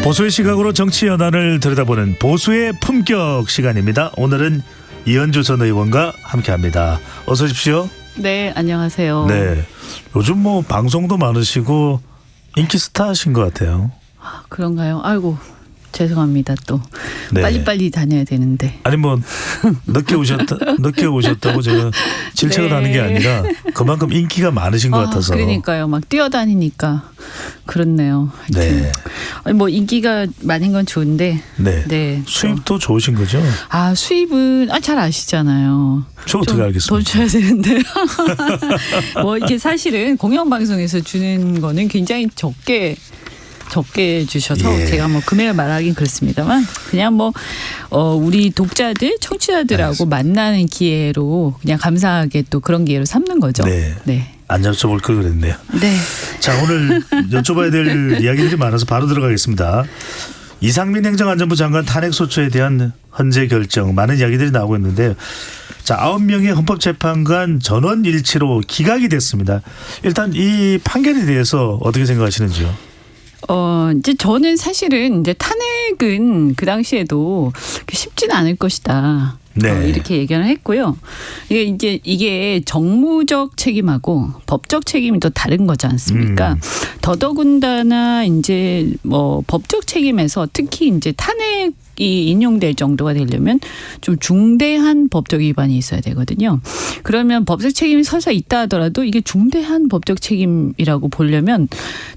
보수의 시각으로 정치 현안을 들여다보는 보수의 품격 시간입니다. 오늘은 이현주 전 의원과 함께합니다. 어서 오십시오. 네, 안녕하세요. 네, 요즘 뭐 방송도 많으시고 인기 스타신 것 같아요. 아, 그런가요? 아이고, 죄송합니다. 또 네. 빨리빨리 다녀야 되는데. 아니 뭐 늦게 오셨다고 제가 질책을 네. 하는 게 아니라 그만큼 인기가 많으신 것 같아서. 그러니까요. 막 뛰어다니니까 그렇네요. 하여튼. 네. 아니, 뭐 인기가 많은 건 좋은데. 네. 네. 수입도 좋으신 거죠? 아, 수입은 잘 아시잖아요. 저 어떻게 알겠습니까? 돈 줘야 되는데. 뭐 이게 사실은 공영방송에서 주는 거는 굉장히 적게 주셔서 예. 제가 뭐 금액을 말하긴 그렇습니다만 그냥 뭐 우리 독자들, 청취자들하고 만나는 기회로 그냥 감사하게 또 그런 기회로 삼는 거죠. 네. 네. 안 여쭤볼 걸 그랬네요. 네. 자, 오늘 여쭤봐야 될 이야기들이 많아서 바로 들어가겠습니다. 이상민 행정안전부 장관 탄핵소추에 대한 헌재 결정 많은 이야기들이 나오고 있는데요. 자, 9명의 헌법재판관 전원 일치로 기각이 됐습니다. 일단 이 판결에 대해서 어떻게 생각하시는지요? 이제 저는 사실은 이제 탄핵은 그 당시에도 쉽지는 않을 것이다. 네. 이렇게 얘기를 했고요. 이게 정무적 책임하고 법적 책임이 또 다른 거지 않습니까? 더더군다나 이제 뭐 법적 책임에서 특히 이제 탄핵이 인용될 정도가 되려면 좀 중대한 법적 위반이 있어야 되거든요. 그러면 법적 책임이 설사 있다 하더라도 이게 중대한 법적 책임이라고 보려면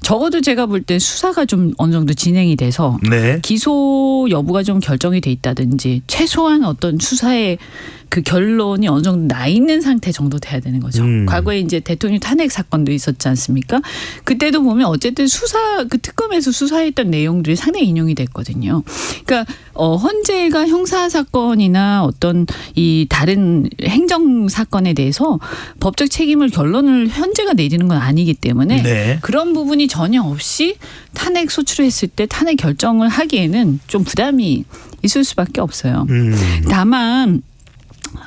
적어도 제가 볼 때 수사가 좀 어느 정도 진행이 돼서 네. 기소 여부가 좀 결정이 돼 있다든지 최소한 어떤 수사의 그 결론이 어느 정도 나 있는 상태 정도 돼야 되는 거죠. 과거에 이제 대통령 탄핵 사건도 있었지 않습니까? 그때도 보면 어쨌든 그 특검에서 수사했던 내용들이 상당히 인용이 됐거든요. 그러니까 헌재가 형사 사건이나 어떤 이 다른 행정 사건에 대해서 법적 책임을 결론을 헌재가 내리는 건 아니기 때문에 네. 그런 부분이 전혀 없이 탄핵 소추를 했을 때 탄핵 결정을 하기에는 좀 부담이 있을 수밖에 없어요. 다만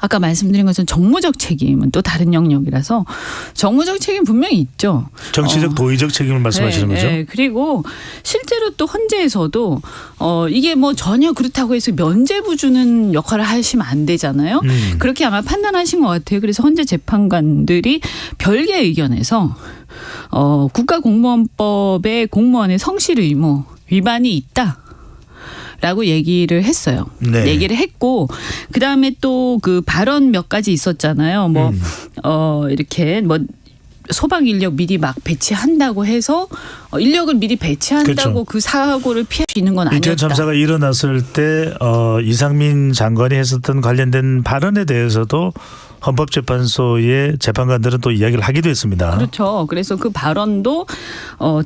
아까 말씀드린 것처럼 정무적 책임은 또 다른 영역이라서 정무적 책임 분명히 있죠. 정치적 도의적 책임을 말씀하시는 거죠? 네. 그리고 실제로 또 헌재에서도 이게 뭐 전혀 그렇다고 해서 면죄부 주는 역할을 하시면 안 되잖아요. 그렇게 아마 판단하신 것 같아요. 그래서 헌재 재판관들이 별개 의견에서 국가공무원법의 공무원의 성실 의무 위반이 있다. 라고 얘기를 했어요. 네. 얘기를 했고 그다음에 또 그 발언 몇 가지 있었잖아요. 뭐 이렇게 뭐 소방 인력 미리 막 배치한다고 해서 인력을 미리 배치한다고 그렇죠. 그 사고를 피할 수 있는 건 아니었다. 이태원 참사가 일어났을 때 이상민 장관이 했었던 관련된 발언에 대해서도 헌법재판소의 재판관들은 또 이야기를 하기도 했습니다. 그렇죠. 그래서 그 발언도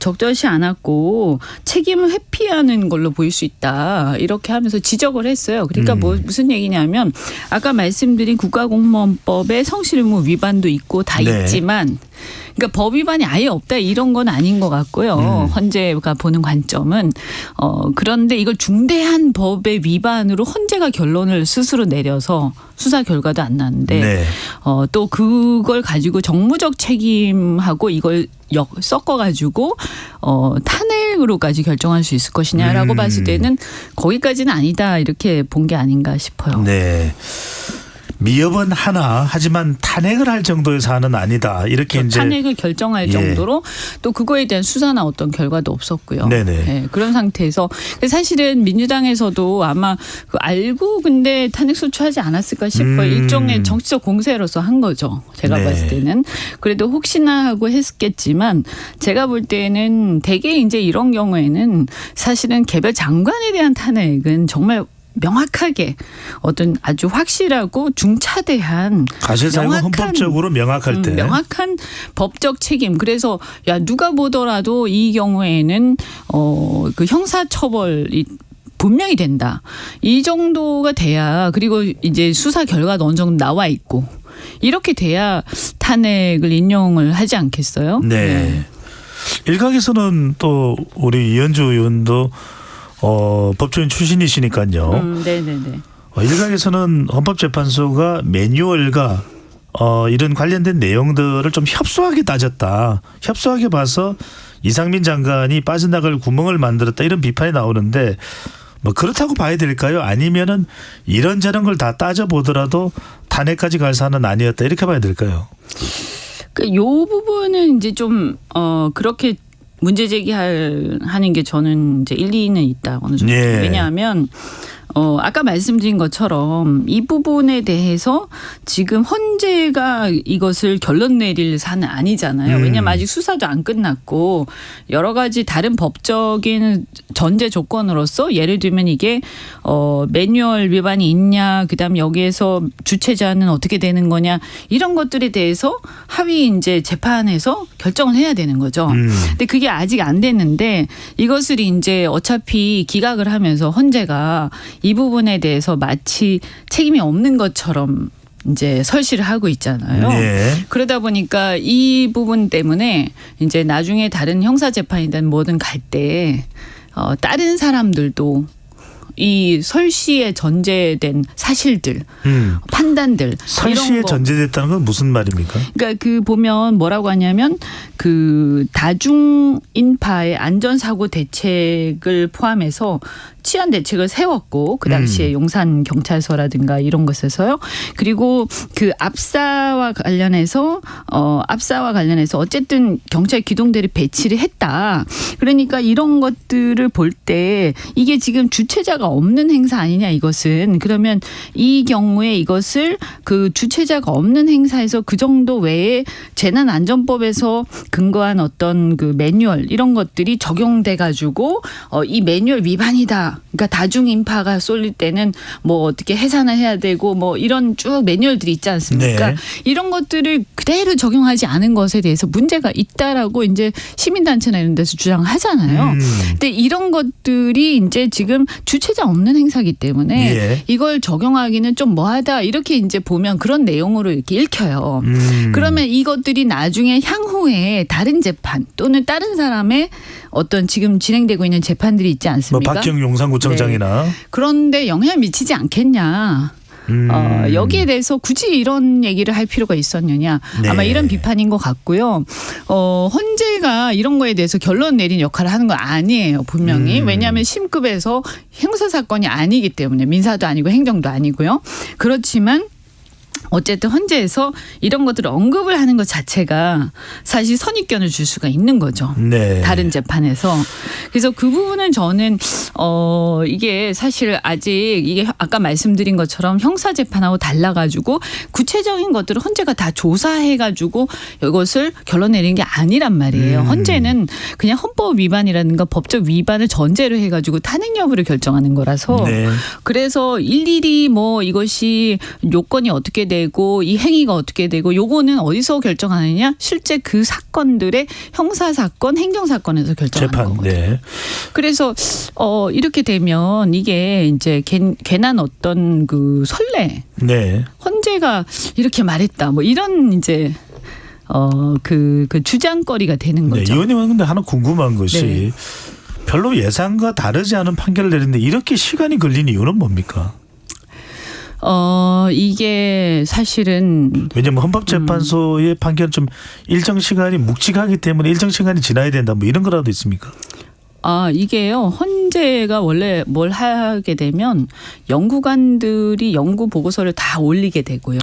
적절치 않았고 책임을 회피하는 걸로 보일 수 있다. 이렇게 하면서 지적을 했어요. 그러니까 뭐 무슨 얘기냐면 아까 말씀드린 국가공무원법의 성실의무 위반도 있고 다 네. 있지만 그러니까 법 위반이 아예 없다 이런 건 아닌 것 같고요. 헌재가 보는 관점은 그런데 이걸 중대한 법의 위반으로 헌재가 결론을 스스로 내려서 수사 결과도 안 나는데 네. 또 그걸 가지고 정무적 책임하고 이걸 섞어가지고 탄핵으로까지 결정할 수 있을 것이냐라고 봤을 때는 거기까지는 아니다 이렇게 본 게 아닌가 싶어요. 네. 미흡은 하나 하지만 탄핵을 할 정도의 사안은 아니다. 이렇게 이제 탄핵을 결정할 정도로 또 그거에 대한 수사나 어떤 결과도 없었고요. 네네. 네, 그런 상태에서 사실은 민주당에서도 아마 알고 근데 탄핵 소추하지 않았을까 싶어요. 일종의 정치적 공세로서 한 거죠. 제가 네. 봤을 때는. 그래도 혹시나 하고 했겠지만 제가 볼 때는 대개 이제 이런 경우에는 사실은 개별 장관에 대한 탄핵은 정말 명확하게 어떤 아주 확실하고 중차대한 가실사유가 헌법적으로 명확할 때 명확한 법적 책임. 그래서 야 누가 보더라도 이 경우에는 그 형사처벌이 분명히 된다. 이 정도가 돼야 그리고 이제 수사 결과도 어느 정도 나와 있고 이렇게 돼야 탄핵을 인용을 하지 않겠어요? 네. 일각에서는 또 우리 이현주 의원도 법조인 출신이시니까요. 네네네. 일각에서는 헌법재판소가 매뉴얼과 이런 관련된 내용들을 좀 협소하게 따졌다. 협소하게 봐서 이상민 장관이 빠져나갈 구멍을 만들었다 이런 비판이 나오는데 뭐 그렇다고 봐야 될까요? 아니면은 이런저런 걸 다 따져보더라도 탄핵까지 갈 사안은 아니었다 이렇게 봐야 될까요? 요 부분은 이제 좀 그렇게 문제 제기하는 게 저는 이제 일리는 있다 어느 정도. 예. 왜냐하면 아까 말씀드린 것처럼 이 부분에 대해서 지금 헌재가 이것을 결론 내릴 사안은 아니잖아요. 왜냐하면 아직 수사도 안 끝났고 여러 가지 다른 법적인 전제 조건으로서 예를 들면 이게 매뉴얼 위반이 있냐, 그다음 여기에서 주체자는 어떻게 되는 거냐 이런 것들에 대해서 하위 이제 재판에서 결정을 해야 되는 거죠. 근데 그게 아직 안 됐는데 이것을 이제 어차피 기각을 하면서 헌재가 이 부분에 대해서 마치 책임이 없는 것처럼 이제 설시를 하고 있잖아요. 네. 그러다 보니까 이 부분 때문에 이제 나중에 다른 형사 재판이든 뭐든 갈 때 다른 사람들도 이 설시에 전제된 사실들, 판단들 설시에 이런 거. 전제됐다는 건 무슨 말입니까? 그러니까 그 보면 뭐라고 하냐면 그 다중인파의 안전사고 대책을 포함해서 치안 대책을 세웠고 그 당시에 용산 경찰서라든가 이런 것에서요. 그리고 그 압사와 관련해서 어쨌든 경찰 기동대를 배치를 했다. 그러니까 이런 것들을 볼 때 이게 지금 주체자가 없는 행사 아니냐 이것은. 그러면 이 경우에 이것을 그 주체자가 없는 행사에서 그 정도 외에 재난안전법에서 근거한 어떤 그 매뉴얼 이런 것들이 적용돼 가지고 이 매뉴얼 위반이다. 그러니까 다중인파가 쏠릴 때는 뭐 어떻게 해산을 해야 되고 뭐 이런 쭉 매뉴얼들이 있지 않습니까? 네. 이런 것들을 그대로 적용하지 않은 것에 대해서 문제가 있다라고 이제 시민단체나 이런 데서 주장하잖아요. 근데 이런 것들이 이제 지금 주체자 없는 행사기 때문에 예. 이걸 적용하기는 좀 뭐하다 이렇게 이제 보면 그런 내용으로 이렇게 읽혀요. 그러면 이것들이 나중에 향후에 다른 재판 또는 다른 사람의 어떤 지금 진행되고 있는 재판들이 있지 뭐 않습니까? 박경 용산구청장이나 그런데 영향을 미치지 않겠냐. 여기에 대해서 굳이 이런 얘기를 할 필요가 있었느냐. 네. 아마 이런 비판인 것 같고요. 헌재가 이런 거에 대해서 결론 내린 역할을 하는 건 아니에요. 분명히. 왜냐하면 심급에서 형사사건이 아니기 때문에 민사도 아니고 행정도 아니고요. 그렇지만 어쨌든 헌재에서 이런 것들을 언급을 하는 것 자체가 사실 선입견을 줄 수가 있는 거죠. 네. 다른 재판에서. 그래서 그 부분은 저는 이게 사실 아직 이게 아까 말씀드린 것처럼 형사 재판하고 달라가지고 구체적인 것들을 헌재가 다 조사해가지고 이것을 결론 내리는 게 아니란 말이에요. 헌재는 그냥 헌법 위반이라든가 법적 위반을 전제로 해가지고 탄핵 여부를 결정하는 거라서 네. 그래서 일일이 뭐 이것이 요건이 어떻게 되고 이 행위가 어떻게 되고 요거는 어디서 결정하느냐? 실제 그 사건들의 형사 사건, 행정 사건에서 결정하는 재판. 거거든요. 네. 그래서 이렇게 되면 이게 이제 괜한 어떤 그 선례, 네. 헌재가 이렇게 말했다, 뭐 이런 이제 그 주장거리가 되는 네. 거죠. 의원님은 근데 하나 궁금한 것이 네. 별로 예상과 다르지 않은 판결을 내리는데 이렇게 시간이 걸린 이유는 뭡니까? 이게 사실은 왜냐하면 헌법재판소의 판결은 좀 일정 시간이 묵직하기 때문에 일정 시간이 지나야 된다 뭐 이런 거라도 있습니까? 이게요. 헌재가 원래 뭘 하게 되면 연구관들이 연구 보고서를 다 올리게 되고요.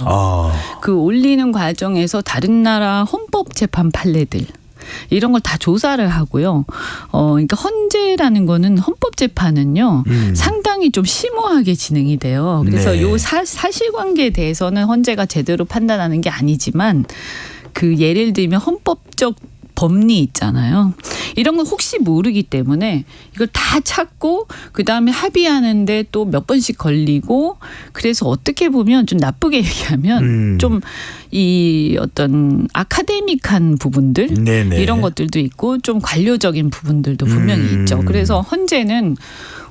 그 올리는 과정에서 다른 나라 헌법재판 판례들 이런 걸 다 조사를 하고요. 그러니까 헌재라는 거는 헌법재판은요. 상당히 좀 심오하게 진행이 돼요. 그래서 네. 요 사실관계에 대해서는 헌재가 제대로 판단하는 게 아니지만 그 예를 들면 헌법적 법리 있잖아요. 이런 걸 혹시 모르기 때문에 이걸 다 찾고 그다음에 합의하는데 또 몇 번씩 걸리고 그래서 어떻게 보면 좀 나쁘게 얘기하면 좀 이 어떤 아카데믹한 부분들 네네. 이런 것들도 있고 좀 관료적인 부분들도 분명히 있죠. 그래서 헌재는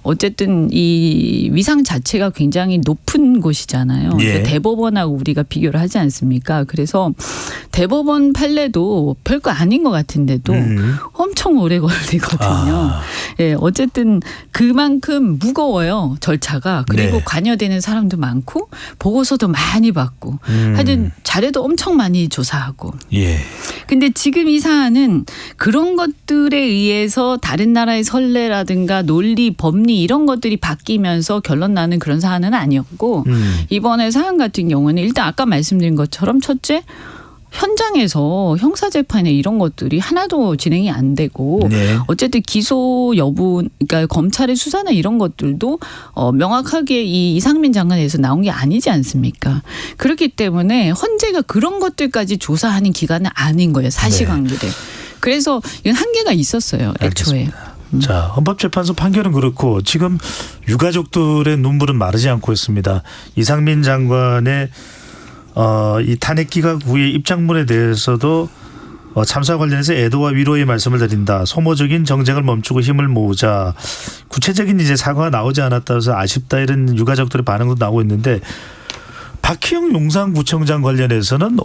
어쨌든 이 위상 자체가 굉장히 높은 곳이잖아요. 예. 그러니까 대법원하고 우리가 비교를 하지 않습니까? 그래서 대법원 판례도 별거 아닌 것 같은데도 엄청 오래 걸리거든요. 예, 어쨌든 그만큼 무거워요, 절차가. 그리고 네. 관여되는 사람도 많고 보고서도 많이 받고 하여튼 자료도 엄청 많이 조사하고. 예. 근데 지금 이 사안은 그런 것들에 의해서 다른 나라의 선례라든가 논리, 법리 이런 것들이 바뀌면서 결론 나는 그런 사안은 아니었고 이번에 사안 같은 경우는 일단 아까 말씀드린 것처럼 첫째 현장에서 형사재판에 이런 것들이 하나도 진행이 안 되고 네. 어쨌든 기소 여부 그러니까 검찰의 수사나 이런 것들도 명확하게 이 이상민 장관에서 나온 게 아니지 않습니까? 그렇기 때문에 헌재가 그런 것들까지 조사하는 기관은 아닌 거예요. 사실관계를. 네. 그래서 이건 한계가 있었어요. 애초에. 알겠습니다. 자, 헌법재판소 판결은 그렇고 지금 유가족들의 눈물은 마르지 않고 있습니다. 이상민 장관의 이 탄핵 기각 후의 입장문에 대해서도 참사 관련해서 애도와 위로의 말씀을 드린다. 소모적인 정쟁을 멈추고 힘을 모으자. 구체적인 이제 사과가 나오지 않았다 해서 아쉽다 이런 유가족들의 반응도 나오고 있는데 박희영 용산구청장 관련해서는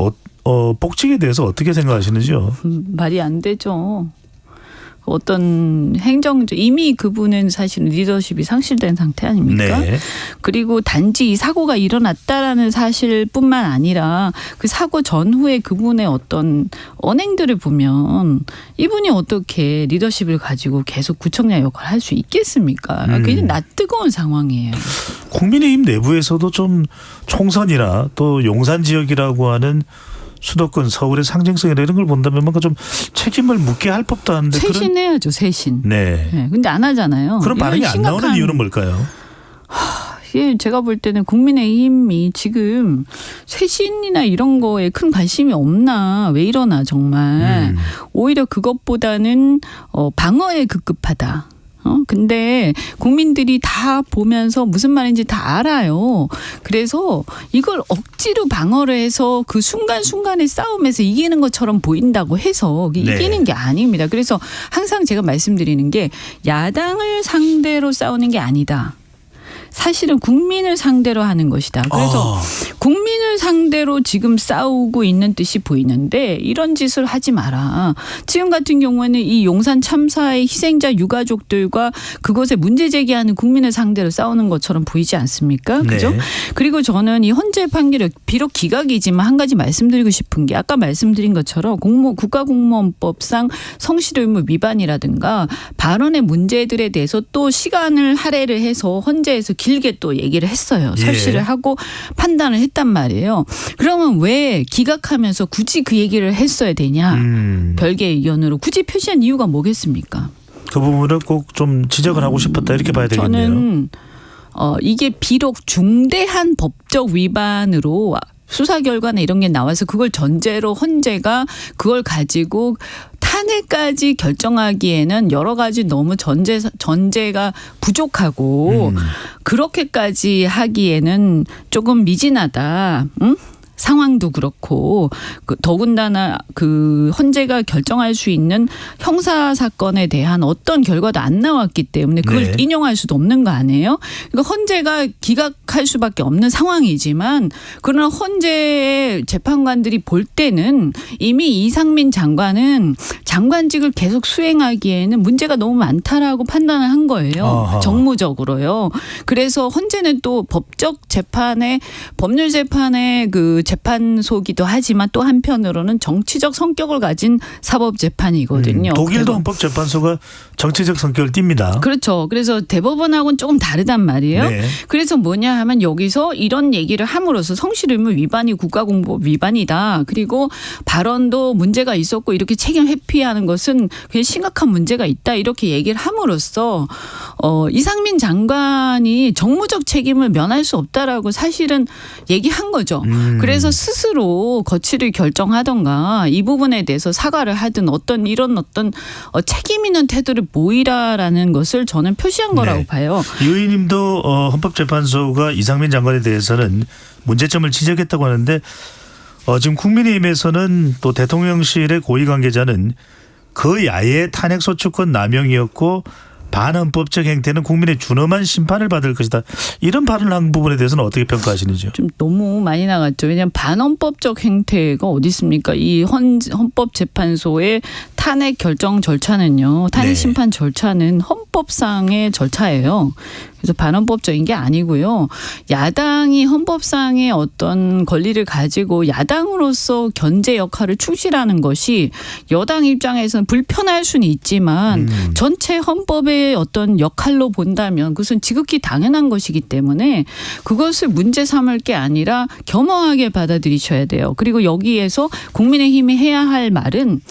복직에 대해서 어떻게 생각하시는지요? 말이 안 되죠. 어떤 행정적 이미 그분은 사실 리더십이 상실된 상태 아닙니까? 네. 그리고 단지 이 사고가 일어났다라는 사실뿐만 아니라 그 사고 전후에 그분의 어떤 언행들을 보면 이분이 어떻게 리더십을 가지고 계속 구청장 역할을 할 수 있겠습니까? 굉장히 낯뜨거운 상황이에요. 국민의힘 내부에서도 좀 총선이나 또 용산 지역이라고 하는 수도권 서울의 상징성이나 이런 걸 본다면 뭔가 좀 책임을 묻게 할 법도 한데 쇄신해야죠. 쇄신. 네. 네. 근데 안 하잖아요. 그런 반응이 안 나오는 이유는 뭘까요? 예, 제가 볼 때는 국민의힘이 지금 쇄신이나 이런 거에 큰 관심이 없나 왜 이러나 정말 오히려 그것보다는 방어에 급급하다. 근데 국민들이 다 보면서 무슨 말인지 다 알아요. 그래서 이걸 억지로 방어를 해서 그 순간순간의 싸움에서 이기는 것처럼 보인다고 해서 이기는 게 아닙니다. 그래서 항상 제가 말씀드리는 게 야당을 상대로 싸우는 게 아니다. 사실은 국민을 상대로 하는 것이다. 그래서 국민을 상대로 지금 싸우고 있는 뜻이 보이는데 이런 짓을 하지 마라. 지금 같은 경우에는 이 용산 참사의 희생자 유가족들과 그것에 문제 제기하는 국민을 상대로 싸우는 것처럼 보이지 않습니까? 그죠? 네. 그리고 저는 이 헌재 판결이 비록 기각이지만 한 가지 말씀드리고 싶은 게 아까 말씀드린 것처럼 국가공무원법상 성실 의무 위반이라든가 발언의 문제들에 대해서 또 시간을 할애를 해서 헌재에서 길게 또 얘기를 했어요. 설시를 하고 판단을 했단 말이에요. 그러면 왜 기각하면서 굳이 그 얘기를 했어야 되냐. 별개의 의견으로 굳이 표시한 이유가 뭐겠습니까? 그 부분을 꼭 좀 지적을 하고 싶었다 이렇게 봐야 되겠네요. 저는 이게 비록 중대한 법적 위반으로 수사 결과나 이런 게 나와서 그걸 전제로 헌재가 그걸 가지고 탄핵까지 결정하기에는 여러 가지 너무 전제가 부족하고 그렇게까지 하기에는 조금 미진하다. 응? 상황도 그렇고 더군다나 그 헌재가 결정할 수 있는 형사 사건에 대한 어떤 결과도 안 나왔기 때문에 그걸 인용할 수도 없는 거 아니에요? 그러니까 헌재가 기각할 수밖에 없는 상황이지만 그러나 헌재의 재판관들이 볼 때는 이미 이상민 장관은 장관직을 계속 수행하기에는 문제가 너무 많다라고 판단을 한 거예요. 아하. 정무적으로요. 그래서 헌재는 또 법적 재판에 법률 재판에 그 재판소기도 하지만 또 한편으로는 정치적 성격을 가진 사법재판이거든요. 독일도 헌법재판소가 정치적 성격을 띱니다. 그렇죠. 그래서 대법원하고는 조금 다르단 말이에요. 네. 그래서 뭐냐 하면 여기서 이런 얘기를 함으로써 성실의무 위반이 국가공법 위반이다. 그리고 발언도 문제가 있었고 이렇게 책임 회피하는 것은 굉장히 심각한 문제가 있다. 이렇게 얘기를 함으로써 이상민 장관이 정무적 책임을 면할 수 없다라고 사실은 얘기한 거죠. 그래서 스스로 거취를 결정하던가 이 부분에 대해서 사과를 하든 어떤 책임 있는 태도를 보이라라는 것을 저는 표시한 거라고 봐요. 이 의원님도 헌법재판소가 이상민 장관에 대해서는 문제점을 지적했다고 하는데 지금 국민의힘에서는 또 대통령실의 고위 관계자는 그 야의 탄핵소추권 남용이었고 반헌법적 행태는 국민의 준엄한 심판을 받을 것이다. 이런 발언을 한 부분에 대해서는 어떻게 평가하시는지요? 좀 너무 많이 나갔죠. 왜냐하면 반헌법적 행태가 어디 있습니까? 이 헌법재판소의 탄핵 결정 절차는요. 탄핵 네. 심판 절차는 헌법상의 절차예요. 그래서 반헌법적인 게 아니고요. 야당이 헌법상의 어떤 권리를 가지고 야당으로서 견제 역할을 충실하는 것이 여당 입장에서는 불편할 수는 있지만 전체 헌법의 어떤 역할로 본다면 그것은 지극히 당연한 것이기 때문에 그것을 문제 삼을 게 아니라 겸허하게 받아들이셔야 돼요. 그리고 여기에서 국민의힘이 해야 할 말은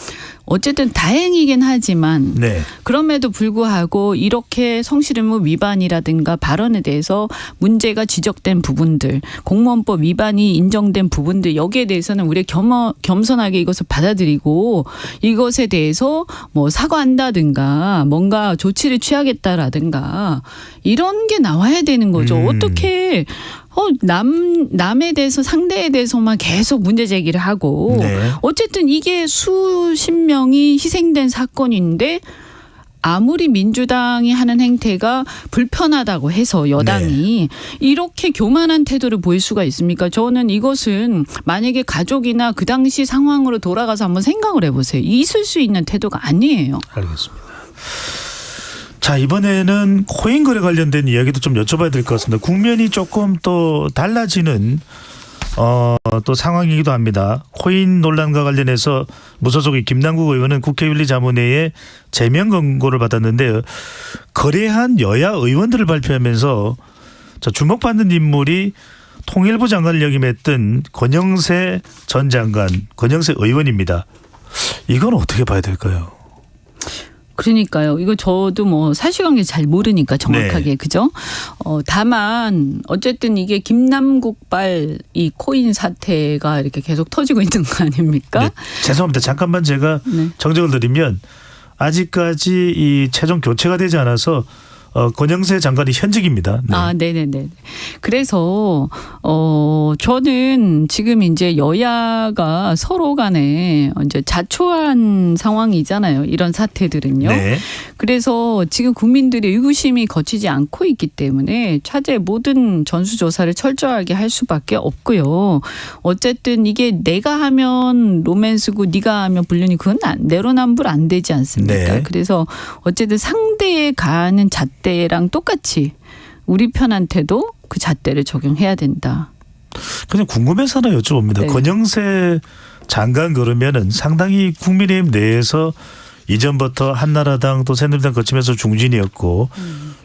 어쨌든 다행이긴 하지만 네. 그럼에도 불구하고 이렇게 성실의무 위반이라든가 발언에 대해서 문제가 지적된 부분들, 공무원법 위반이 인정된 부분들 여기에 대해서는 우리가 겸손하게 이것을 받아들이고 이것에 대해서 뭐 사과한다든가 뭔가 조치를 취하겠다라든가 이런 게 나와야 되는 거죠. 어떻게 남에 대해서 상대에 대해서만 계속 문제 제기를 하고 네. 어쨌든 이게 수십 명이 희생된 사건인데 아무리 민주당이 하는 행태가 불편하다고 해서 여당이 이렇게 교만한 태도를 보일 수가 있습니까? 저는 이것은 만약에 가족이나 그 당시 상황으로 돌아가서 한번 생각을 해보세요. 있을 수 있는 태도가 아니에요. 알겠습니다. 자, 이번에는 코인 거래 관련된 이야기도 좀 여쭤봐야 될 것 같습니다. 국면이 조금 또 달라지는 또 상황이기도 합니다. 코인 논란과 관련해서 무소속의 김남국 의원은 국회윤리자문회에 제명 권고를 받았는데요. 거래한 여야 의원들을 발표하면서 주목받는 인물이 통일부 장관을 역임했던 권영세 전 장관, 권영세 의원입니다. 이건 어떻게 봐야 될까요? 그러니까요. 이거 저도 뭐 사실관계 잘 모르니까 정확하게 네. 그죠? 다만 어쨌든 이게 김남국발 이 코인 사태가 이렇게 계속 터지고 있는 거 아닙니까? 네, 죄송합니다. 잠깐만 제가 네. 정정을 드리면 아직까지 이 최종 교체가 되지 않아서 권영세 장관이 현직입니다. 네. 아, 네네네. 그래서 저는 지금 이제 여야가 서로 간에 이제 자초한 상황이잖아요. 이런 사태들은요. 네. 그래서 지금 국민들의 의구심이 거치지 않고 있기 때문에 차제 모든 전수조사를 철저하게 할 수밖에 없고요. 어쨌든 이게 내가 하면 로맨스고 네가 하면 불륜이 그건 내로남불 안 되지 않습니까? 네. 그래서 어쨌든 상대에 가하는 잣대랑 똑같이 우리 편한테도 그 잣대를 적용해야 된다. 그냥 궁금해서 하나 여쭤봅니다. 네. 권영세 장관 그러면은 상당히 국민의힘 내에서 이전부터 한나라당 또 새누리당 거치면서 중진이었고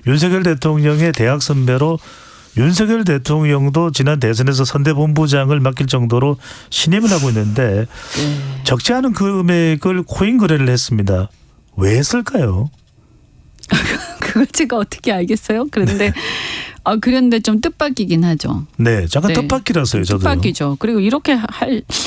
윤석열 대통령의 대학 선배로 윤석열 대통령도 지난 대선에서 선대본부장을 맡길 정도로 신임을 하고 있는데 적지 않은 금액을 코인 거래를 했습니다. 왜 했을까요? 그걸 제가 어떻게 알겠어요? 그런데 그런데 좀 뜻밖이긴 하죠. 네, 잠깐 네. 뜻밖이라서요. 저도. 뜻밖이죠. 그리고 이렇게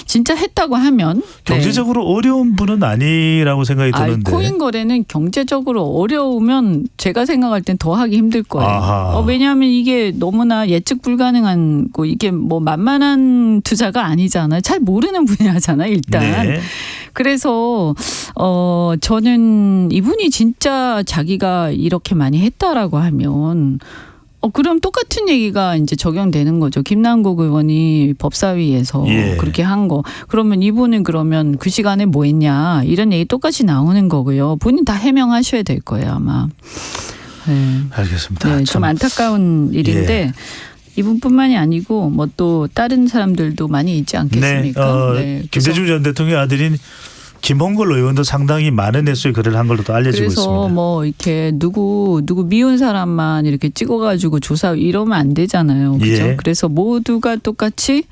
진짜 했다고 하면 경제적으로 어려운 분은 아니라고 생각이 드는데. 코인 거래는 경제적으로 어려우면 제가 생각할 땐 더 하기 힘들 거예요. 왜냐하면 이게 너무나 예측 불가능한 거 이게 뭐 만만한 투자가 아니잖아요. 잘 모르는 분야잖아요. 일단. 네. 그래서 저는 이분이 진짜 자기가 이렇게 많이 했다라고 하면 그럼 똑같은 얘기가 이제 적용되는 거죠. 김남국 의원이 법사위에서 그렇게 한 거. 그러면 이분은 그러면 그 시간에 뭐 했냐 이런 얘기 똑같이 나오는 거고요. 본인 다 해명하셔야 될 거예요 아마. 네. 알겠습니다. 네, 좀 안타까운 일인데 이분뿐만이 아니고 뭐 또 다른 사람들도 많이 있지 않겠습니까? 네. 김대중 전 대통령의 아들인 김홍걸 의원도 상당히 많은 횟수의 거래를 한 걸로 또 알려지고 그래서 있습니다. 뭐 이렇게 누구 미운 사람만 이렇게 찍어가지고 조사 이러면 안 되잖아요. 그죠? 그래서 모두가 똑같이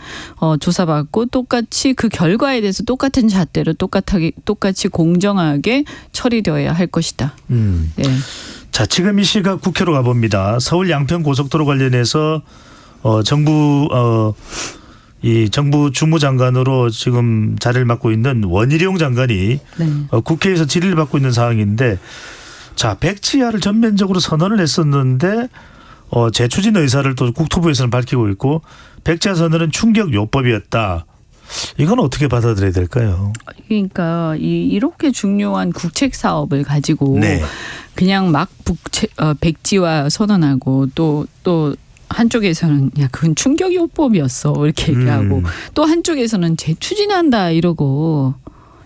조사받고 똑같이 그 결과에 대해서 똑같은 잣대로 똑같이 공정하게 처리되어야 할 것이다. 네. 자, 지금 이 시각 국회로 가봅니다. 서울 양평 고속도로 관련해서 정부 주무장관으로 지금 자리를 맡고 있는 원희룡 장관이 국회에서 질의를 받고 있는 상황인데, 자, 백지화를 전면적으로 선언을 했었는데 재추진 의사를 또 국토부에서는 밝히고 있고 백지화 선언은 충격 요법이었다. 이건 어떻게 받아들여야 될까요? 그러니까 이렇게 중요한 국책 사업을 가지고 그냥 막 백지화 선언하고 또 한쪽에서는 야 그건 충격요법이었어 이렇게 얘기하고 또 한쪽에서는 재추진한다 이러고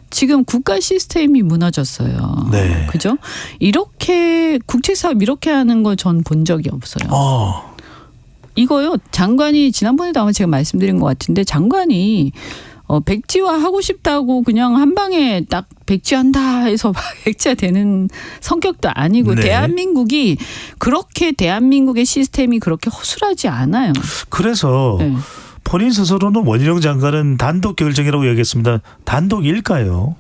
지금 국가 시스템이 무너졌어요. 네. 그죠? 이렇게 국책 사업 이렇게 하는 거 전 본 적이 없어요. 이거요 장관이 지난번에도 아마 제가 말씀드린 것 같은데 장관이 백지화 하고 싶다고 그냥 한 방에 딱 백지한다 해서 백지화 되는 성격도 아니고 네. 대한민국이 그렇게 대한민국의 시스템이 그렇게 허술하지 않아요. 그래서 네. 본인 스스로는 원희룡 장관은 단독 결정이라고 얘기했습니다. 단독일까요?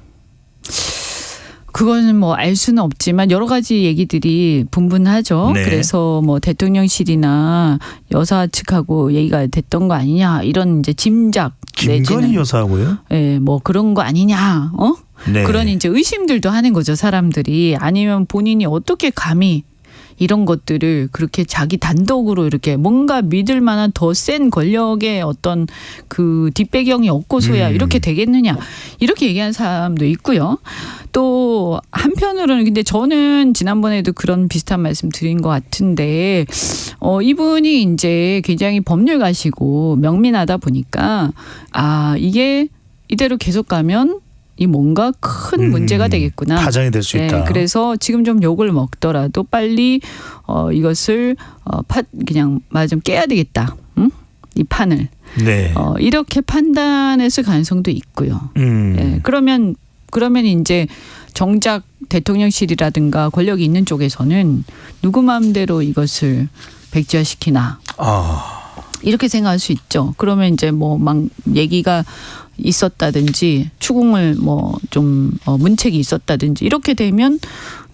그거는 뭐 알 수는 없지만 여러 가지 얘기들이 분분하죠. 네. 그래서 뭐 대통령실이나 여사 측하고 얘기가 됐던 거 아니냐 이런 이제 짐작 김건희 여사하고요? 예, 뭐 그런 거 아니냐. 네. 그런 이제 의심들도 하는 거죠, 사람들이. 아니면 본인이 어떻게 감히 이런 것들을 그렇게 자기 단독으로 이렇게 뭔가 믿을 만한 더 센 권력의 어떤 그 뒷배경이 없고서야 이렇게 되겠느냐. 이렇게 얘기하는 사람도 있고요. 또 한편으로는 근데 저는 지난번에도 그런 비슷한 말씀 드린 것 같은데 이분이 이제 굉장히 법률가시고 명민하다 보니까 이게 이대로 계속 가면 이 뭔가 큰 문제가 되겠구나. 파장이 될 수 있다. 네, 그래서 지금 좀 욕을 먹더라도 빨리 이것을 그냥 말 좀 깨야 되겠다. 응? 이 판을. 네. 이렇게 판단했을 가능성도 있고요. 네, 그러면 이제 정작 대통령실이라든가 권력이 있는 쪽에서는 누구 마음대로 이것을 백지화시키나. 이렇게 생각할 수 있죠. 그러면 이제 뭐 막 얘기가 있었다든지 추궁을 뭐 좀 문책이 있었다든지 이렇게 되면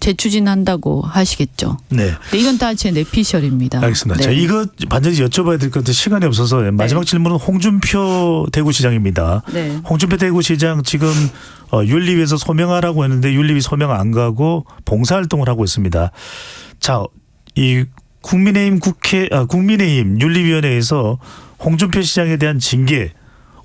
재추진한다고 하시겠죠. 네. 근데 이건 다 제 내피셜입니다. 알겠습니다. 네. 자, 이거 반드시 여쭤봐야 될 것 같은데 시간이 없어서 마지막 질문은 홍준표 대구시장입니다. 네. 홍준표 대구시장 지금 윤리위에서 소명하라고 했는데 윤리위 소명 안 가고 봉사활동을 하고 있습니다. 자, 이 국민의힘 윤리위원회에서 홍준표 시장에 대한 징계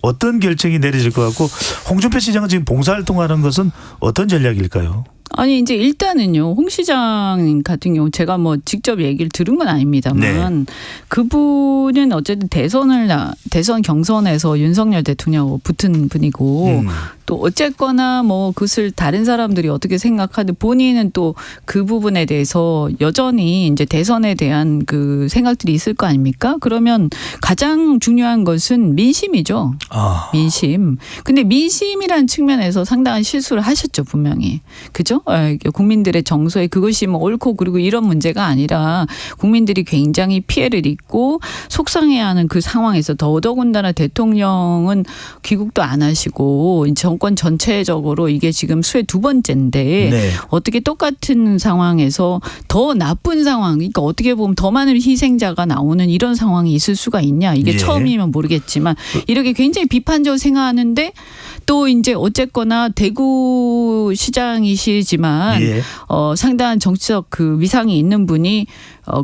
어떤 결정이 내려질 것 같고 홍준표 시장은 지금 봉사활동하는 것은 어떤 전략일까요? 아니 이제 일단은요 홍 시장 같은 경우 제가 뭐 직접 얘기를 들은 건 아닙니다만 그분은 어쨌든 대선 경선에서 윤석열 대통령하고 붙은 분이고 또 어쨌거나 뭐 그것을 다른 사람들이 어떻게 생각하든 본인은 또 그 부분에 대해서 여전히 이제 대선에 대한 그 생각들이 있을 거 아닙니까? 그러면 가장 중요한 것은 민심이죠. 민심. 근데 민심이라는 측면에서 상당한 실수를 하셨죠 분명히. 그죠? 국민들의 정서에 그것이 뭐 옳고 그리고 이런 문제가 아니라 국민들이 굉장히 피해를 입고 속상해하는 그 상황에서 더더군다나 대통령은 귀국도 안 하시고 정권 전체적으로 이게 지금 수해 2번째인데 네. 어떻게 똑같은 상황에서 더 나쁜 상황 그러니까 어떻게 보면 더 많은 희생자가 나오는 이런 상황이 있을 수가 있냐 이게 처음이면 모르겠지만 이렇게 굉장히 비판적으로 생각하는데 또 이제 어쨌거나 대구 시장이시지만 상당한 정치적 그 위상이 있는 분이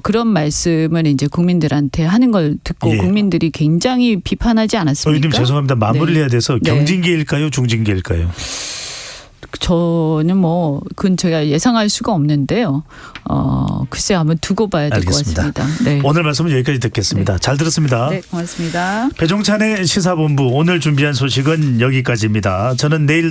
그런 말씀을 이제 국민들한테 하는 걸 듣고 국민들이 굉장히 비판하지 않았습니까? 의원님 죄송합니다. 마무리를 해야 돼서 네. 경징계일까요? 중징계일까요? 저는 뭐 그건 제가 예상할 수가 없는데요. 글쎄 한번 두고 봐야 될 것 같습니다. 네. 오늘 말씀은 여기까지 듣겠습니다. 잘 들었습니다. 네, 고맙습니다. 배종찬의 시사본부 오늘 준비한 소식은 여기까지입니다. 저는 내일